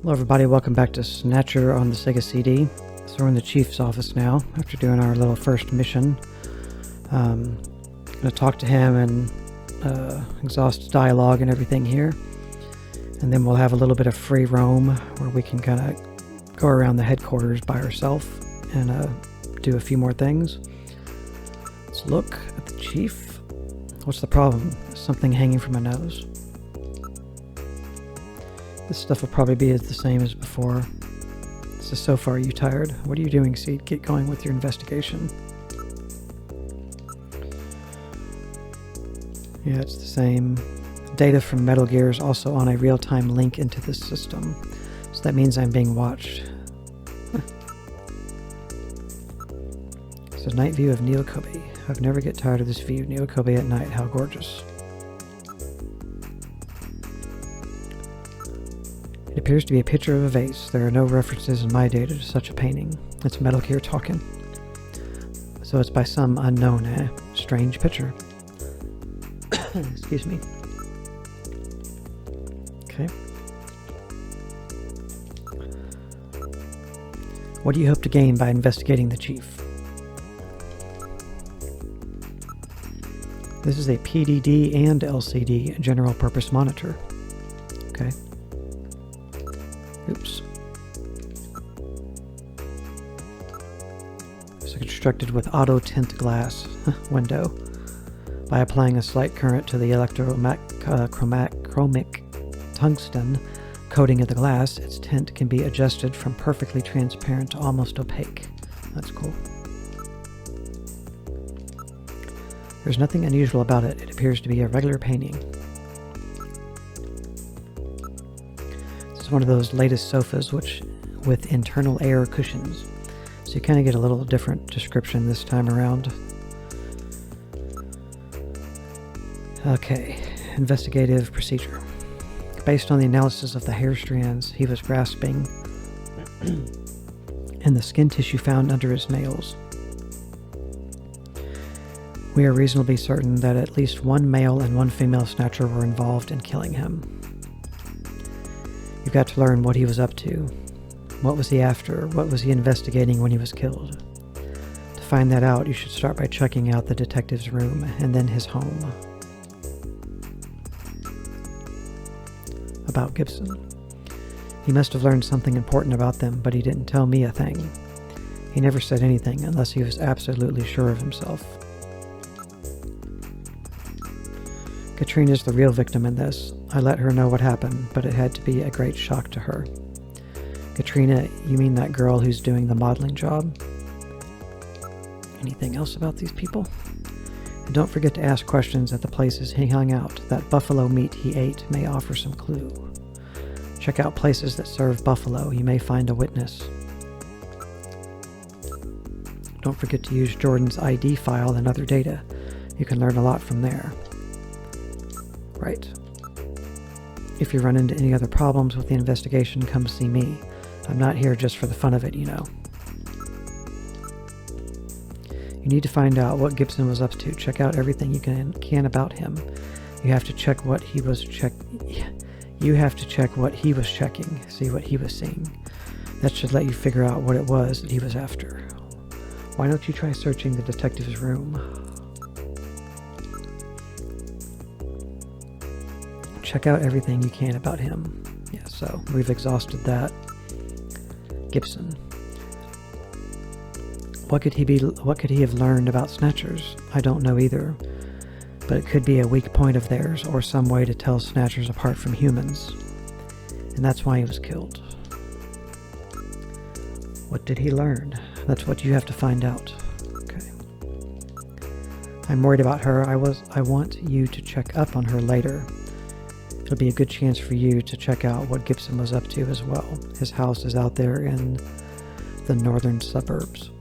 Hello everybody, welcome back to Snatcher on the Sega CD. So we're in the Chief's office now, after doing our little first mission. I'm going to talk to him and exhaust dialogue and everything here. And then we'll have a little bit of free roam, where we can kind of go around the headquarters by ourselves and do a few more things. Let's look at the Chief. What's the problem? Something hanging from my nose. This stuff will probably be the same as before. This is so far. Are you tired? What are you doing, Seed? Get going with your investigation. Yeah, it's the same. Data from Metal Gear is also on a real-time link into this system. So that means I'm being watched. It's a night view of Neokobe. I'd never get tired of this view. Neokobe at night. How gorgeous. It appears to be a picture of a vase. There are no references in my data to such a painting. It's Metal Gear talking. So it's by some unknown, strange picture. Excuse me. Okay. What do you hope to gain by investigating the Chief? This is a PDD and LCD general purpose monitor. Okay. Oops. It's constructed with auto tint glass window. By applying a slight current to the chromic tungsten coating of the glass, its tint can be adjusted from perfectly transparent to almost opaque. That's cool. There's nothing unusual about it. It appears to be a regular painting. One of those latest sofas with internal air cushions, so you kind of get a little different description this time around. Okay, investigative procedure. Based on the analysis of the hair strands he was grasping and the skin tissue found under his nails, we are reasonably certain that at least one male and one female Snatcher were involved in killing him. You've got to learn what he was up to. What was he after? What was he investigating when he was killed? To find that out, you should start by checking out the detective's room and then his home. About Gibson. He must have learned something important about them, but he didn't tell me a thing. He never said anything unless he was absolutely sure of himself. Katrina's the real victim in this. I let her know what happened, but it had to be a great shock to her. Katrina, you mean that girl who's doing the modeling job? Anything else about these people? And don't forget to ask questions at the places he hung out. That buffalo meat he ate may offer some clue. Check out places that serve buffalo. You may find a witness. Don't forget to use Jordan's ID file and other data. You can learn a lot from there. Right. If you run into any other problems with the investigation, come see me. I'm not here just for the fun of it, you know. You need to find out what Gibson was up to. Check out everything you can about him. You have to check what he was You have to check what he was checking, see what he was seeing. That should let you figure out what it was that he was after. Why don't you try searching the detective's room? Check out everything you can about him. Yeah, so we've exhausted that. Gibson. What could he have learned about Snatchers? I don't know either. But it could be a weak point of theirs, or some way to tell Snatchers apart from humans. And that's why he was killed. What did he learn? That's what you have to find out. Okay. I'm worried about her. I want you to check up on her later. It'll be a good chance for you to check out what Gibson was up to as well. His house is out there in the northern suburbs.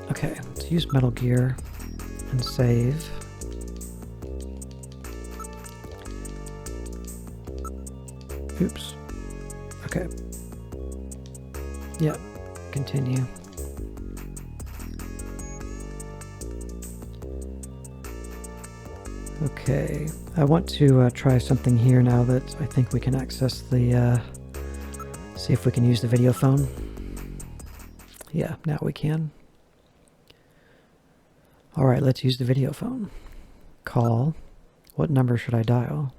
Okay, let's use Metal Gear and save. Oops. Okay. Yep, continue. Okay, I want to try something here now that I think we can access the, see if we can use the video phone. Yeah, now we can. Alright, let's use the video phone. Call. What number should I dial?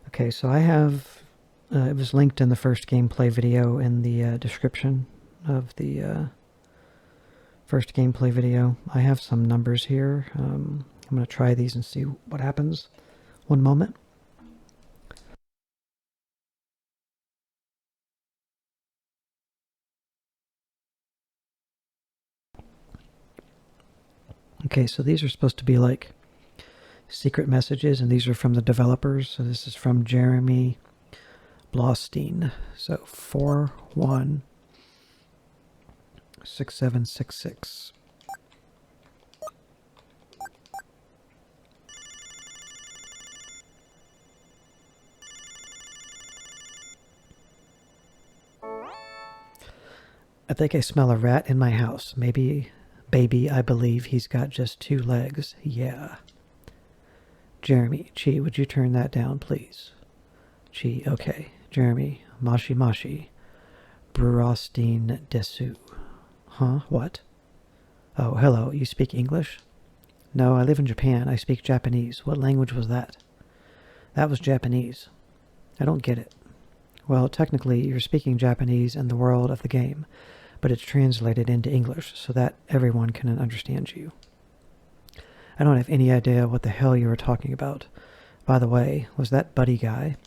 Okay, so I have, it was linked in the first gameplay video in the description of the first gameplay video. I have some numbers here. I'm going to try these and see what happens. One moment. Okay, so these are supposed to be like secret messages, and these are from the developers. So this is from Jeremy Blostein. So 416766. I think I smell a rat in my house. Maybe, baby, I believe he's got just 2 legs. Yeah. Jeremy, Chi, would you turn that down, please? Chi, okay. Jeremy, Mashi Mashi. Brurostine Desu. Huh? What? Oh, hello. You speak English? No, I live in Japan. I speak Japanese. What language was that? That was Japanese. I don't get it. Well, technically, you're speaking Japanese in the world of the game, but it's translated into English so that everyone can understand you. I don't have any idea what the hell you were talking about. By the way, was that Buddy guy?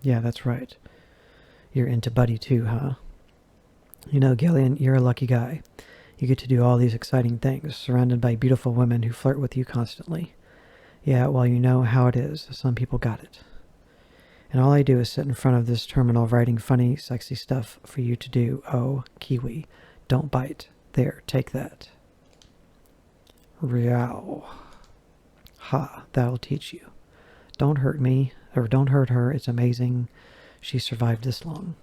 Yeah, that's right. You're into Buddy too, huh? You know, Gillian, you're a lucky guy. You get to do all these exciting things, surrounded by beautiful women who flirt with you constantly. Yeah, well, you know how it is. Some people got it. And all I do is sit in front of this terminal writing funny, sexy stuff for you to do. Oh, Kiwi, don't bite. There, take that. Riao. Ha, that'll teach you. Don't hurt me, or don't hurt her. It's amazing she survived this long.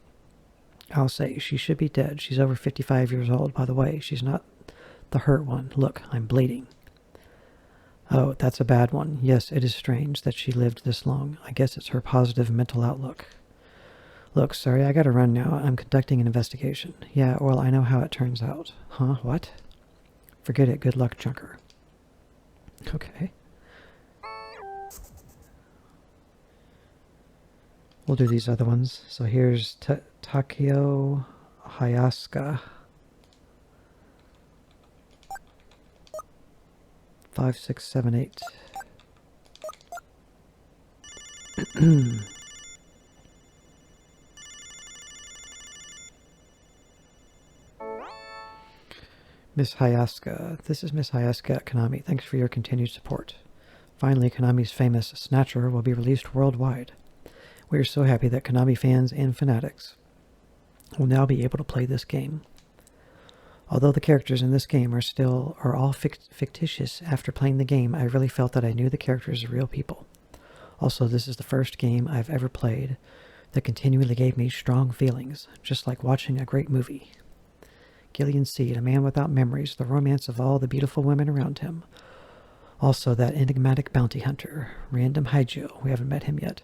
I'll say, she should be dead. She's over 55 years old, by the way. She's not the hurt one. Look, I'm bleeding. Oh, that's a bad one. Yes, it is strange that she lived this long. I guess it's her positive mental outlook. Look, sorry, I gotta run now. I'm conducting an investigation. Yeah, well, I know how it turns out. Huh? What? Forget it. Good luck, Junker. Okay. We'll do these other ones. So here's Takeo Hayasuka. 5678. Miss Hayasuka. This is Miss Hayasuka at Konami. Thanks for your continued support. Finally, Konami's famous Snatcher will be released worldwide. We are so happy that Konami fans and fanatics will now be able to play this game. Although the characters in this game are all fictitious, after playing the game, I really felt that I knew the characters as real people. Also, this is the first game I've ever played that continually gave me strong feelings, just like watching a great movie. Gillian Seed, a man without memories, the romance of all the beautiful women around him. Also, that enigmatic bounty hunter, Random Haijo, we haven't met him yet,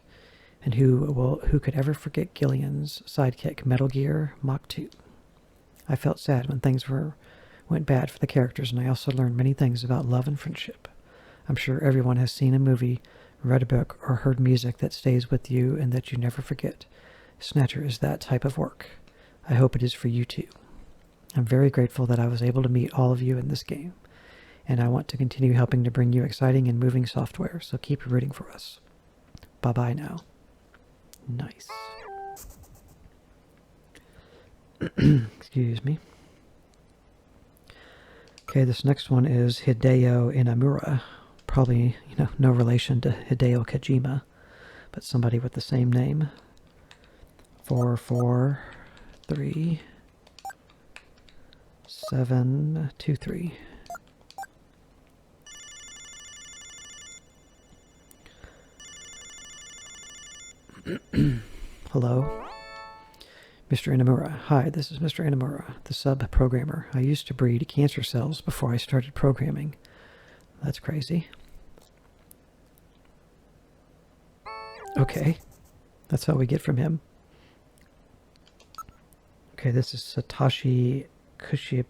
and who could ever forget Gillian's sidekick, Metal Gear Mach 2. I felt sad when things went bad for the characters, and I also learned many things about love and friendship. I'm sure everyone has seen a movie, read a book, or heard music that stays with you and that you never forget. Snatcher is that type of work. I hope it is for you too. I'm very grateful that I was able to meet all of you in this game, and I want to continue helping to bring you exciting and moving software, so keep rooting for us. Bye-bye now. Nice. Excuse me. Okay, this next one is Hideo Inamura. Probably, no relation to Hideo Kojima, but somebody with the same name. 443723. Hello. Mr. Inamura. Hi, this is Mr. Inamura, the sub-programmer. I used to breed cancer cells before I started programming. That's crazy. Okay. That's all we get from him. Okay, this is Satoshi Kushibuchi.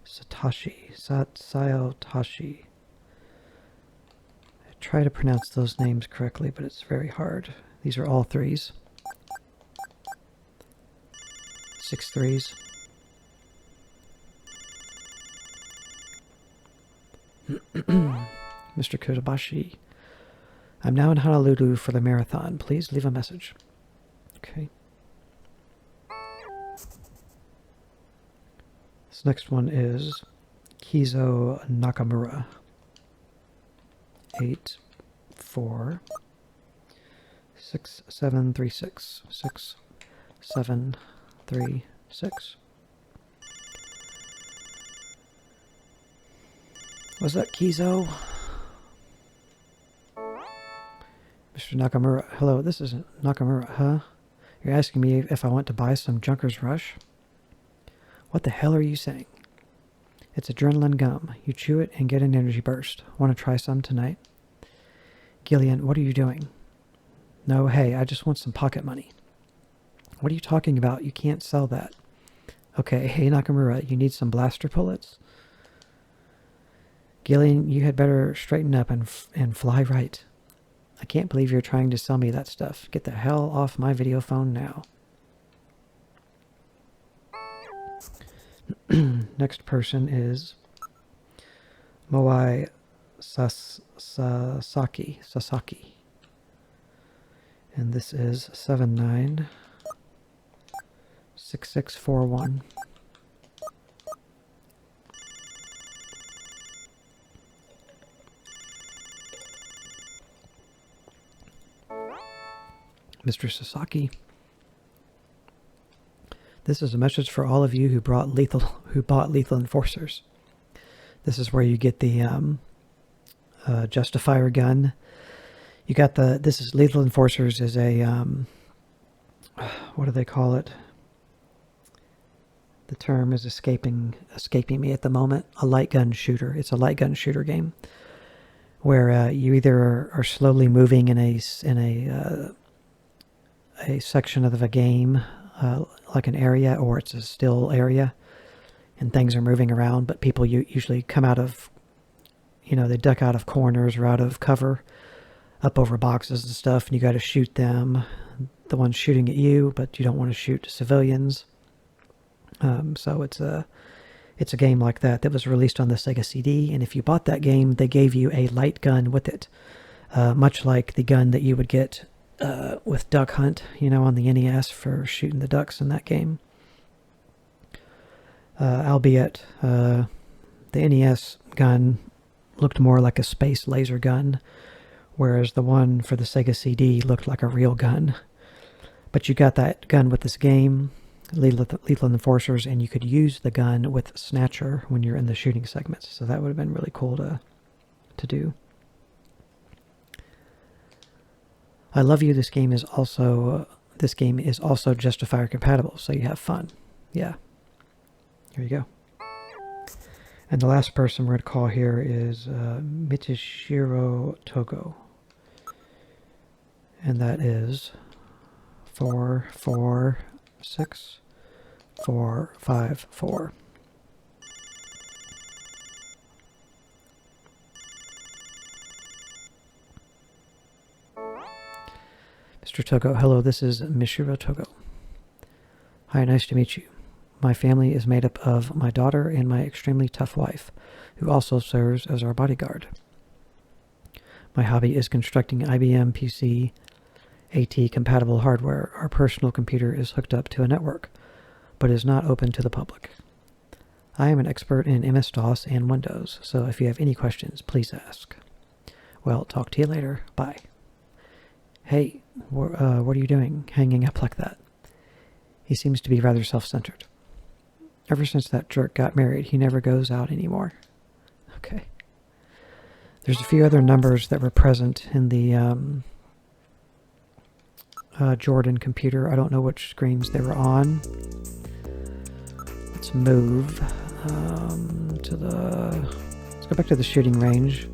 Sayotashi. I try to pronounce those names correctly, but it's very hard. These are all threes. 6 threes. Mr. Kodabashi. I'm now in Honolulu for the marathon. Please leave a message. Okay. This next one is Kizo Nakamura. 846-736. 6736. Was that Kizo? Mr. Nakamura. Hello, this is Nakamura, huh? You're asking me if I want to buy some Junker's Rush? What the hell are you saying? It's adrenaline gum. You chew it and get an energy burst. Want to try some tonight? Gillian, what are you doing? No, hey, I just want some pocket money. What are you talking about? You can't sell that. Okay, hey Nakamura, you need some blaster bullets? Gillian, you had better straighten up and fly right. I can't believe you're trying to sell me that stuff. Get the hell off my video phone now. Next person is Moai Sasaki. And this is 796641. Mr. Sasaki. This is a message for all of you who bought Lethal Enforcers. This is where you get the Justifier gun. You got this is Lethal Enforcers is a what do they call it? The term is escaping me at the moment. A light gun shooter. It's a light gun shooter game where you either are slowly moving in a section of a game, like an area, or it's a still area, and things are moving around, but people usually come out of, they duck out of corners or out of cover, up over boxes and stuff, and you got to shoot them, the ones shooting at you, but you don't want to shoot civilians. So it's a game like that was released on the Sega CD, and if you bought that game, they gave you a light gun with it, much like the gun that you would get with Duck Hunt, on the NES for shooting the ducks in that game. Albeit, the NES gun looked more like a space laser gun, whereas the one for the Sega CD looked like a real gun. But you got that gun with this game, Lethal Enforcers, and you could use the gun with Snatcher when you're in the shooting segments. So that would have been really cool to do. I love you. This game is also Justifier compatible, so you have fun. Yeah. Here you go. And the last person we're going to call here is Mitishiro Togo. And that is 446454. Mr. Togo, hello, this is Mishiro Togo. Hi, nice to meet you. My family is made up of my daughter and my extremely tough wife, who also serves as our bodyguard. My hobby is constructing IBM PC AT compatible hardware. Our personal computer is hooked up to a network, but is not open to the public. I am an expert in MS-DOS and Windows, so if you have any questions, please ask. Well, talk to you later. Bye. Hey, what are you doing, hanging up like that? He seems to be rather self-centered. Ever since that jerk got married, he never goes out anymore. Okay. There's a few other numbers that were present in the Jordan computer. I don't know which screens they were on. Let's move let's go back to the shooting range.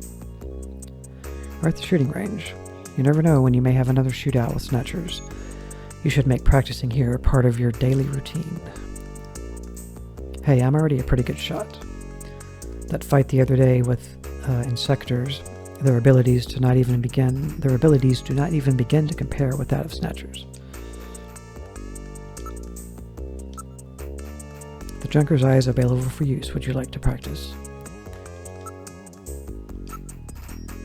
We're at the shooting range. You never know when you may have another shootout with Snatchers. You should make practicing here part of your daily routine. Hey, I'm already a pretty good shot. That fight the other day with Insectors, their abilities do not even begin to compare with that of Snatchers. The Junker's Eye is available for use. Would you like to practice?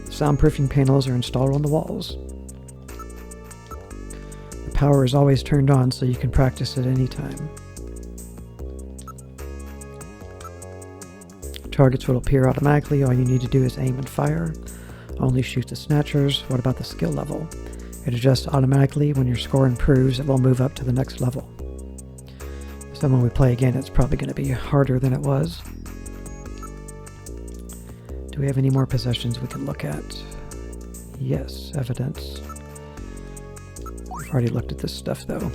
Soundproofing panels are installed on the walls. The power is always turned on so you can practice at any time. Targets will appear automatically. All you need to do is aim and fire. Only shoot the Snatchers. What about the skill level? It adjusts automatically. When your score improves, it will move up to the next level. So when we play again, it's probably going to be harder than it was. Do we have any more possessions we can look at? Yes, evidence. We've already looked at this stuff, though.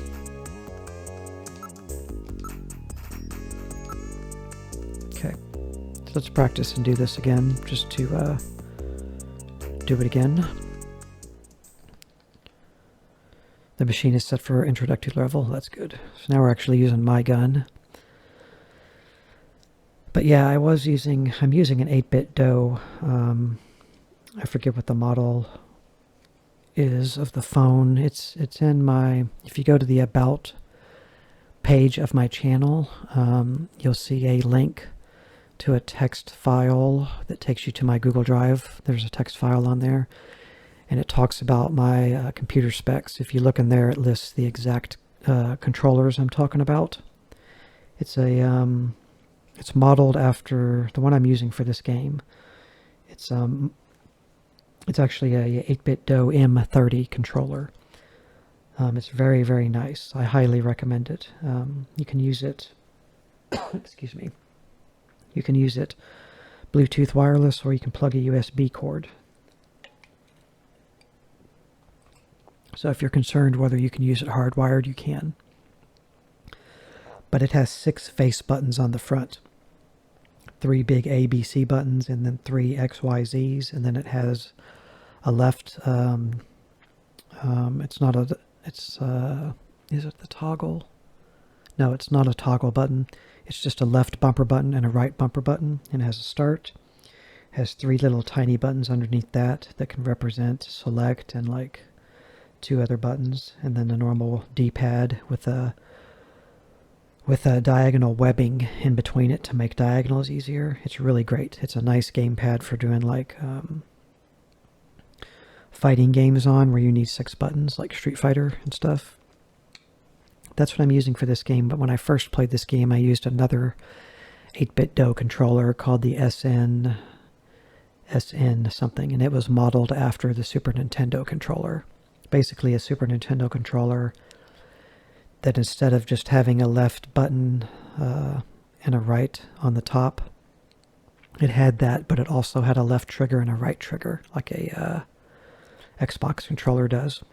Okay, so let's practice and do this again, just to do it again. The machine is set for introductory level. That's good. So now we're actually using my gun. But yeah, I'm using an 8-bit DOE. I forget what the model is of the phone. It's in my, if you go to the About page of my channel, you'll see a link to a text file that takes you to my Google Drive. There's a text file on there, and it talks about my computer specs. If you look in there, it lists the exact controllers I'm talking about. It's modeled after the one I'm using for this game. It's actually a 8-bit DOE M30 controller. It's very, very nice. I highly recommend it. You can use it, excuse me, you can use it Bluetooth wireless, or you can plug a USB cord. So if you're concerned whether you can use it hardwired, you can. But it has 6 face buttons on the front. 3 big A, B, C buttons, and then 3 X, Y, Z's, and then it has a left, is it the toggle? No, it's not a toggle button. It's just a left bumper button and a right bumper button, and it has a start. It has 3 little tiny buttons underneath that can represent select and like 2 other buttons, and then the normal D-pad with a diagonal webbing in between it to make diagonals easier. It's really great. It's a nice gamepad for doing like fighting games on, where you need 6 buttons, like Street Fighter and stuff. That's what I'm using for this game, but when I first played this game, I used another 8-bit DOE controller called the SN something, and it was modeled after the Super Nintendo controller. Basically a Super Nintendo controller that instead of just having a left button and a right on the top, it had that, but it also had a left trigger and a right trigger, like a Xbox controller does.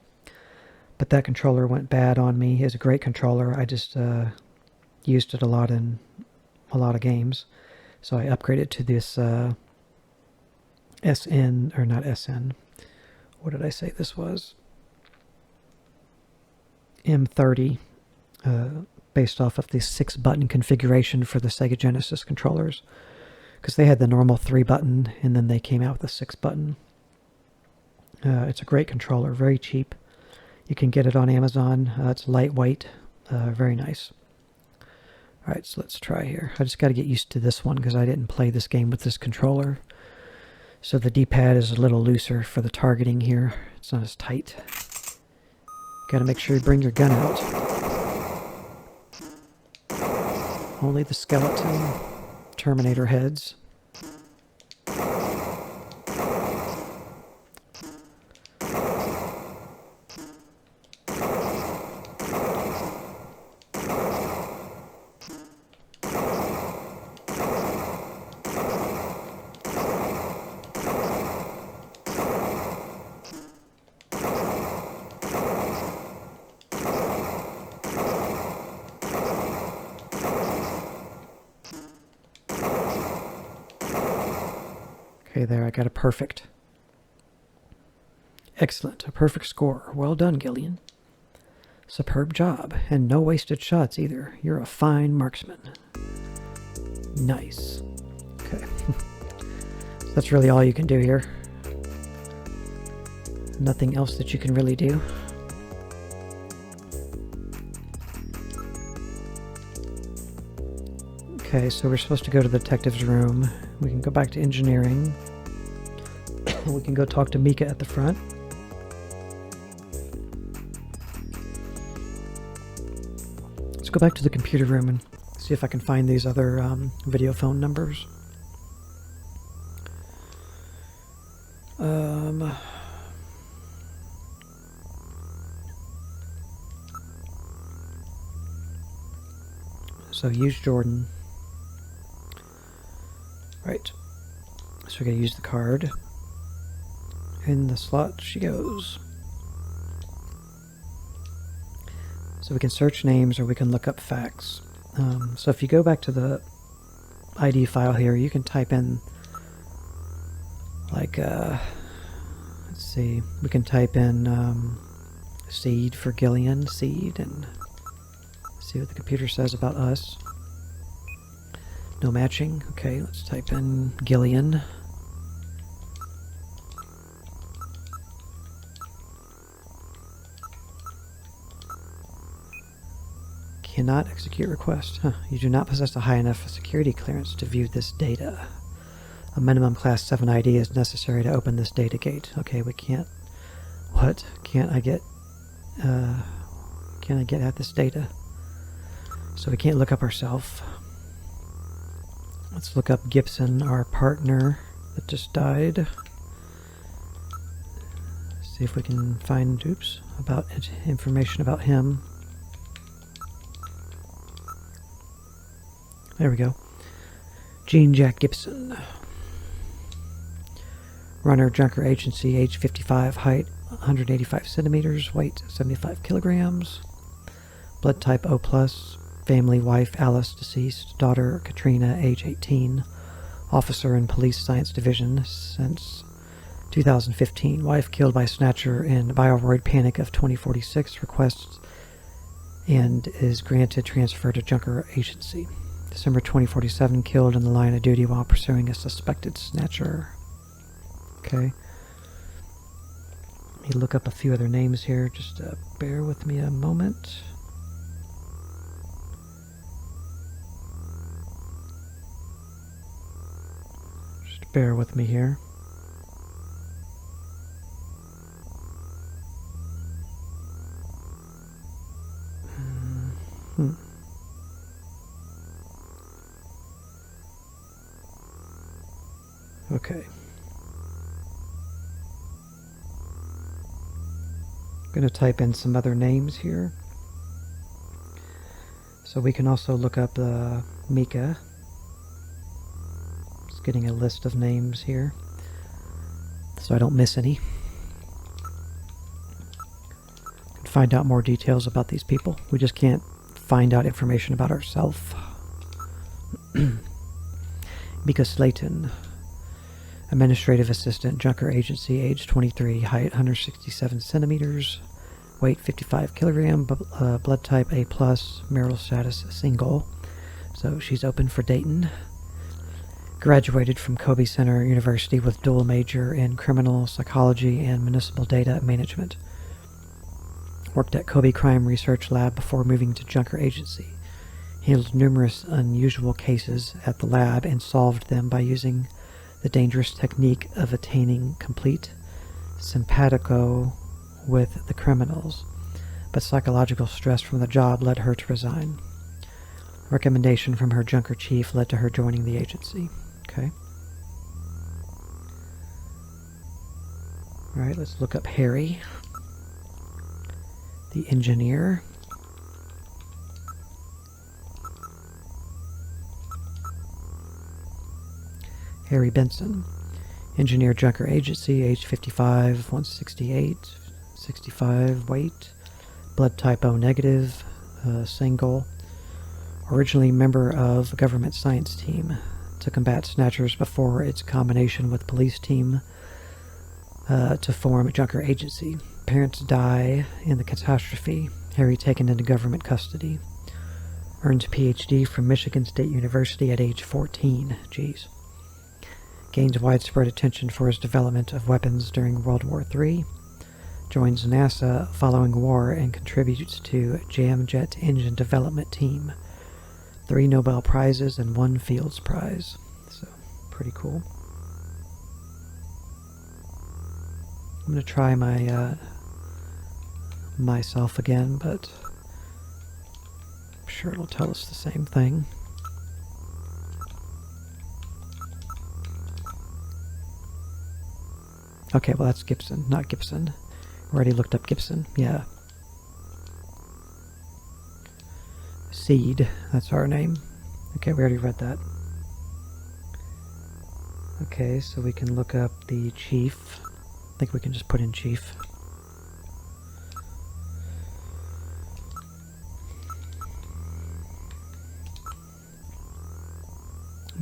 But that controller went bad on me. It's a great controller. I just used it a lot in a lot of games. So I upgraded to this SN, or not SN. What did I say this was? M30, based off of the 6-button configuration for the Sega Genesis controllers. Because they had the normal 3-button, and then they came out with a 6-button. It's a great controller, very cheap. You can get it on Amazon. It's lightweight, very nice. Alright, so let's try here. I just got to get used to this one because I didn't play this game with this controller. So the D-pad is a little looser for the targeting here. It's not as tight. Got to make sure you bring your gun out. Only the skeleton Terminator heads. Okay, there, I got a perfect. Excellent. A perfect score. Well done, Gillian. Superb job. And no wasted shots either. You're a fine marksman. Nice. Okay. So that's really all you can do here. Nothing else that you can really do. Okay, so we're supposed to go to the detective's room. We can go back to engineering. We can go talk to Mika at the front. Let's go back to the computer room and see if I can find these other video phone numbers. So use Jordan. Right. So we're going to use the card. In the slot she goes. So we can search names or we can look up facts. So if you go back to the ID file here, you can type in like, let's see, we can type in seed for Gillian, seed, and see what the computer says about us. No matching. Okay, let's type in Gillian. Cannot execute request. You do not possess a high enough security clearance to view this data. A minimum class 7 ID is necessary to open this data gate. Okay, we can't. What? Can't I get at this data? So we can't look up ourselves. Let's look up Gibson, our partner that just died. See if we can find, about information about him. There we go. Gene Jack Gibson. Runner, Junker Agency, age 55, height 185 centimeters, weight 75 kilograms. Blood type O+. Family, wife Alice, deceased. Daughter Katrina, age 18. Officer in Police Science Division since 2015. Wife killed by Snatcher in Bioroid Panic of 2046. Requests and is granted transfer to Junker Agency. December 2047, killed in the line of duty while pursuing a suspected snatcher. Okay. Let me look up a few other names here. Just bear with me a moment. Just bear with me here. Okay. I'm going to type in some other names here. So we can also look up Mika. Just getting a list of names here so I don't miss any. Can find out more details about these people. We just can't find out information about ourselves. Mika Slayton. Administrative Assistant, Junker Agency, age 23, height 167 centimeters, weight 55 kilogram, blood type A+, marital status single. So she's open for Dayton. Graduated from Kobe Center University with dual major in criminal psychology and municipal data management. Worked at Kobe Crime Research Lab before moving to Junker Agency. Handled numerous unusual cases at the lab and solved them by using the dangerous technique of attaining complete simpatico with the criminals, but psychological stress from the job led her to resign. A recommendation from her Junker chief led to her joining the agency. Okay. Alright, let's look up Harry, the engineer. Harry Benson, engineer, Junker Agency, age 55, 168, 65, weight, blood type O negative, single, originally member of government science team to combat snatchers before its combination with police team to form a Junker agency. Parents die in the catastrophe. Harry taken into government custody. Earns a PhD from Michigan State University at age 14. Jeez. Gains widespread attention for his development of weapons during World War III. Joins NASA following war and contributes to Jamjet engine development team. 3 Nobel Prizes and 1 Fields Prize. So, pretty cool. I'm going to try my myself again, but I'm sure it'll tell us the same thing. Okay, well that's Gibson, not Gibson. Already looked up Gibson, yeah. Seed, that's our name. Okay, we already read that. Okay, so we can look up the chief. I think we can just put in chief.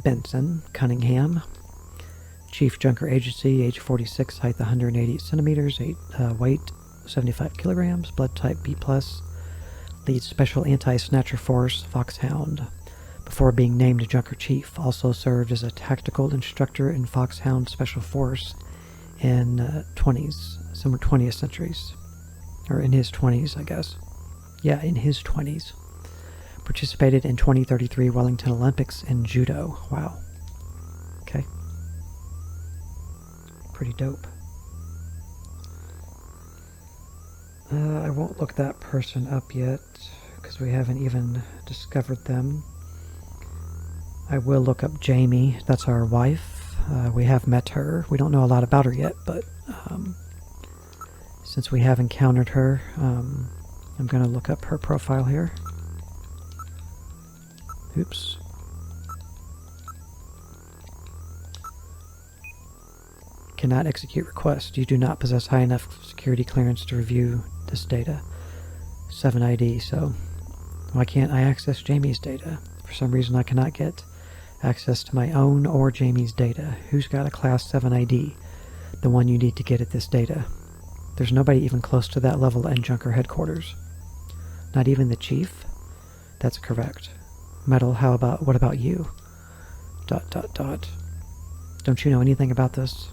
Benson, Cunningham. Chief Junker Agency, age 46, height 180 centimeters, weight 75 kilograms, blood type B+, leads Special Anti-Snatcher Force, Foxhound. Before being named Junker Chief, also served as a tactical instructor in Foxhound Special Force in 20th centuries. Or in his 20s, I guess. Yeah, in his 20s. Participated in 2033 Wellington Olympics in Judo. Wow. Okay. Pretty dope. I won't look that person up yet, because we haven't even discovered them. I will look up Jamie. That's our wife. We have met her. We don't know a lot about her yet, but since we have encountered her, I'm going to look up her profile here. Oops. Cannot execute request. You do not possess high enough security clearance to review this data. 7ID, so why can't I access Jamie's data? For some reason I cannot get access to my own or Jamie's data. Who's got a class 7 ID? The one you need to get at this data. There's nobody even close to that level in Junker headquarters. Not even the chief? That's correct. Metal, what about you? ... Don't you know anything about this?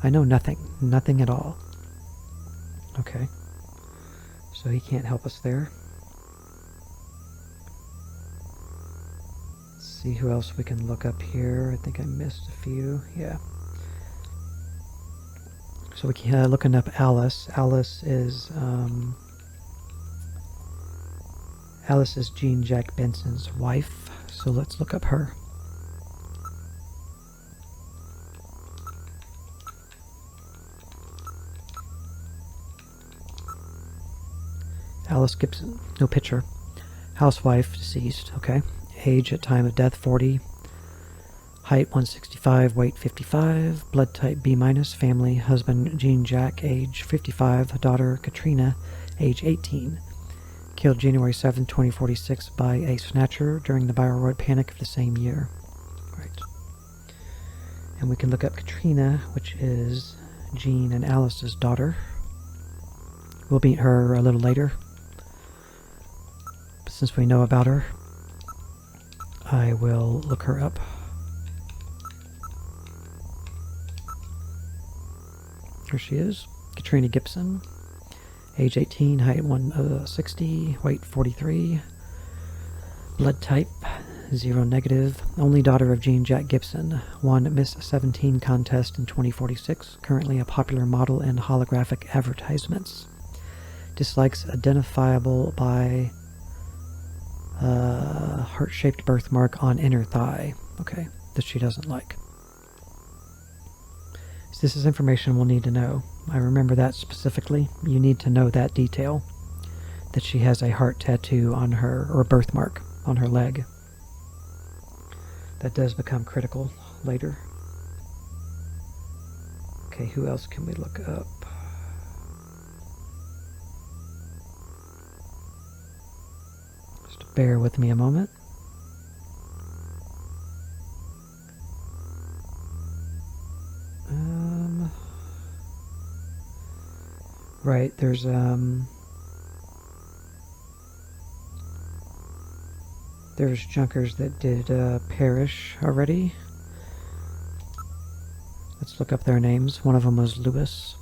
I know nothing. Nothing at all. Okay. So he can't help us there. Let's see who else we can look up here. I think I missed a few. Yeah. So we can looking up Alice. Alice is Jean Jack Benson's wife. So let's look up her. Alice Gibson, no picture. Housewife, deceased, okay. Age at time of death, 40. Height, 165, weight, 55. Blood type, B-. Family, husband, Jean Jack, age 55. Daughter, Katrina, age 18. Killed January 7, 2046 by a Snatcher during the Byward Road panic of the same year. Right. And we can look up Katrina, which is Jean and Alice's daughter. We'll meet her a little later. But since we know about her, I will look her up. Here she is. Katrina Gibson. Age 18, height 160, weight 43. Blood type, 0 negative. Only daughter of Jean Jack Gibson. Won Miss 17 contest in 2046. Currently a popular model in holographic advertisements. Dislikes identifiable by heart-shaped birthmark on inner thigh. Okay, that she doesn't like. So this is information we'll need to know. I remember that specifically. You need to know that detail. That she has a heart tattoo on her, or a birthmark on her leg. That does become critical later. Okay, who else can we look up? Just bear with me a moment. Right, there's junkers that did perish already. Let's look up their names. One of them was Lewis.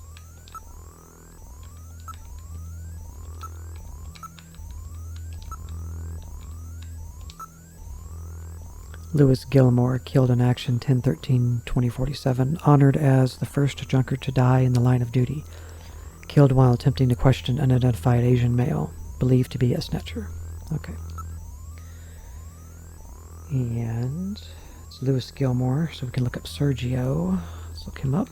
Lewis Gilmore, killed in action 10/13/2047, honored as the first junker to die in the line of duty. Killed while attempting to question unidentified Asian male, believed to be a snatcher. Okay. And it's Lewis Gilmore, so we can look up Sergio. Let's look him up.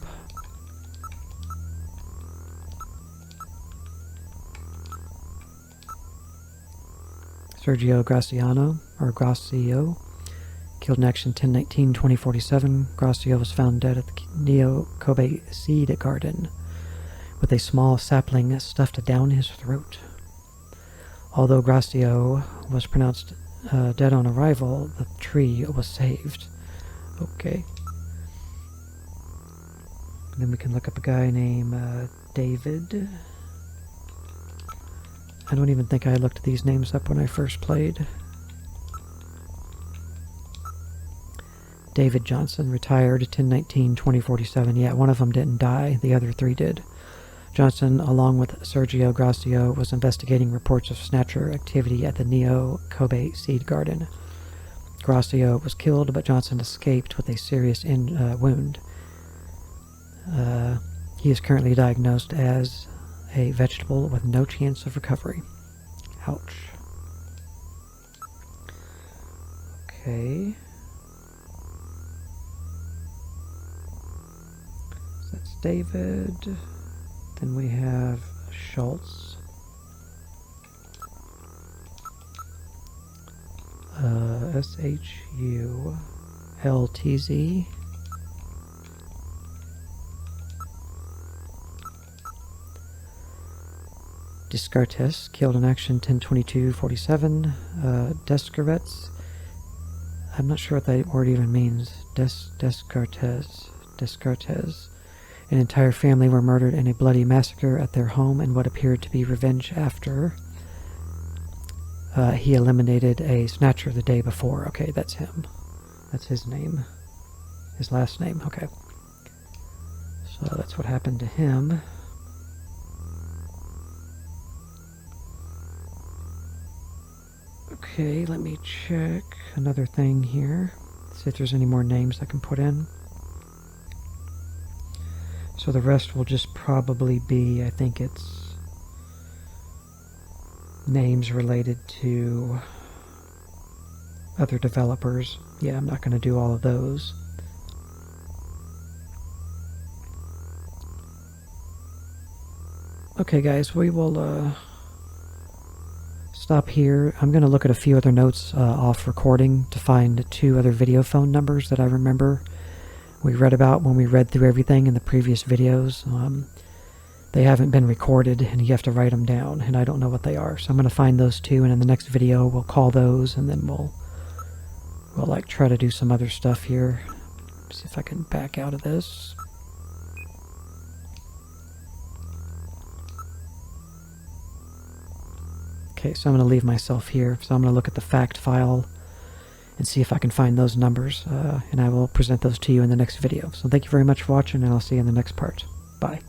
Sergio Graciano, or Gracio, killed in action 10/19/2047. Gracio was found dead at the Neo Kobe Seed Garden with a small sapling stuffed down his throat. Although Gracio was pronounced dead on arrival, the tree was saved. Okay. And then we can look up a guy named David. I don't even think I looked these names up when I first played. David Johnson, retired 10/19/2047. Yeah, one of them didn't die. The other three did. Johnson, along with Sergio Gracio, was investigating reports of Snatcher activity at the Neo Kobe Seed Garden. Gracio was killed, but Johnson escaped with a serious wound. He is currently diagnosed as a vegetable with no chance of recovery. Ouch. Okay. So that's David. Then we have Schultz. SHULTZ. Descartes, killed in action 10/22/47. Descartes. I'm not sure what that word even means. Descartes. An entire family were murdered in a bloody massacre at their home in what appeared to be revenge after he eliminated a snatcher the day before. Okay, that's him. That's his name. His last name. Okay. So that's what happened to him. Okay, let me check another thing here. See if there's any more names I can put in. So the rest will just probably be, I think it's names related to other developers. Yeah, I'm not going to do all of those. Okay guys, we will stop here. I'm going to look at a few other notes off recording to find 2 other video phone numbers that I remember we read about when we read through everything in the previous videos. They haven't been recorded and you have to write them down, and I don't know what they are. So I'm going to find those 2, and in the next video we'll call those, and then we'll like try to do some other stuff here. See if I can back out of this. Okay, so I'm going to leave myself here. So I'm going to look at the fact file and see if I can find those numbers, and I will present those to you in the next video. So thank you very much for watching, and I'll see you in the next part. Bye.